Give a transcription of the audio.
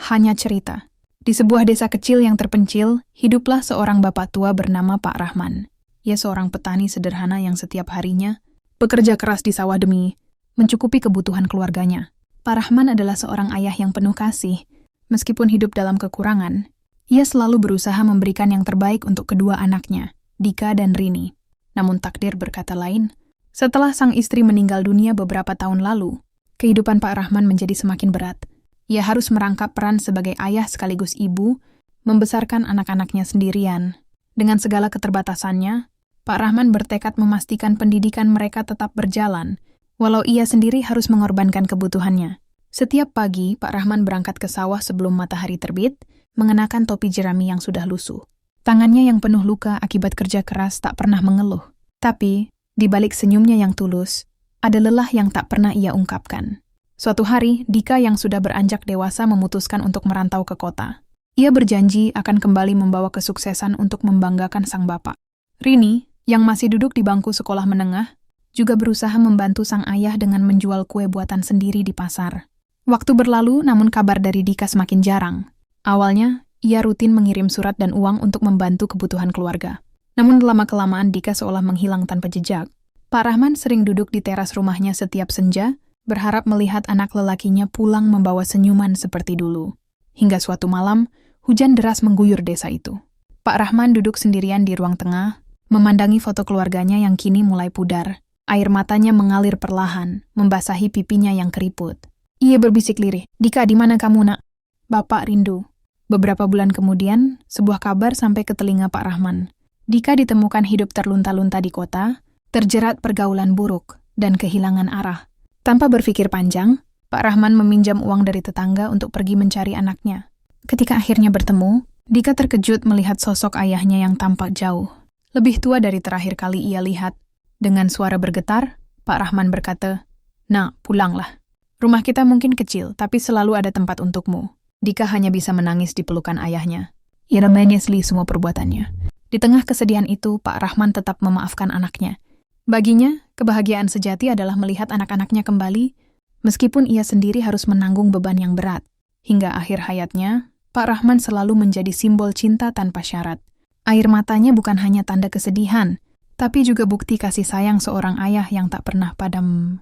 hanya cerita. Di sebuah desa kecil yang terpencil, hiduplah seorang bapak tua bernama Pak Rahman. Ia seorang petani sederhana yang setiap harinya bekerja keras di sawah demi mencukupi kebutuhan keluarganya. Pak Rahman adalah seorang ayah yang penuh kasih. Meskipun hidup dalam kekurangan, ia selalu berusaha memberikan yang terbaik untuk kedua anaknya, Dika dan Rini. Namun takdir berkata lain. Setelah sang istri meninggal dunia beberapa tahun lalu, kehidupan Pak Rahman menjadi semakin berat. Ia harus merangkap peran sebagai ayah sekaligus ibu, membesarkan anak-anaknya sendirian. Dengan segala keterbatasannya, Pak Rahman bertekad memastikan pendidikan mereka tetap berjalan, walau ia sendiri harus mengorbankan kebutuhannya. Setiap pagi, Pak Rahman berangkat ke sawah sebelum matahari terbit, mengenakan topi jerami yang sudah lusuh. Tangannya yang penuh luka akibat kerja keras tak pernah mengeluh. Tapi, di balik senyumnya yang tulus, ada lelah yang tak pernah ia ungkapkan. Suatu hari, Dika yang sudah beranjak dewasa memutuskan untuk merantau ke kota. Ia berjanji akan kembali membawa kesuksesan untuk membanggakan sang bapak. Rini, yang masih duduk di bangku sekolah menengah, juga berusaha membantu sang ayah dengan menjual kue buatan sendiri di pasar. Waktu berlalu, namun kabar dari Dika semakin jarang. Awalnya, ia rutin mengirim surat dan uang untuk membantu kebutuhan keluarga. Namun lama-kelamaan Dika seolah menghilang tanpa jejak. Pak Rahman sering duduk di teras rumahnya setiap senja, berharap melihat anak lelakinya pulang membawa senyuman seperti dulu. Hingga suatu malam, hujan deras mengguyur desa itu. Pak Rahman duduk sendirian di ruang tengah, memandangi foto keluarganya yang kini mulai pudar. Air matanya mengalir perlahan, membasahi pipinya yang keriput. Ia berbisik lirih, "Dika, di mana kamu, nak? Bapak rindu." Beberapa bulan kemudian, sebuah kabar sampai ke telinga Pak Rahman. Dika ditemukan hidup terlunta-lunta di kota, terjerat pergaulan buruk, dan kehilangan arah. Tanpa berpikir panjang, Pak Rahman meminjam uang dari tetangga untuk pergi mencari anaknya. Ketika akhirnya bertemu, Dika terkejut melihat sosok ayahnya yang tampak jauh. Lebih tua dari terakhir kali ia lihat. Dengan suara bergetar, Pak Rahman berkata, "Nak, pulanglah. Rumah kita mungkin kecil, tapi selalu ada tempat untukmu." Dika hanya bisa menangis di pelukan ayahnya. Ia menyesali semua perbuatannya. Di tengah kesedihan itu, Pak Rahman tetap memaafkan anaknya. Baginya, kebahagiaan sejati adalah melihat anak-anaknya kembali, meskipun ia sendiri harus menanggung beban yang berat. Hingga akhir hayatnya, Pak Rahman selalu menjadi simbol cinta tanpa syarat. Air matanya bukan hanya tanda kesedihan, tapi juga bukti kasih sayang seorang ayah yang tak pernah padam.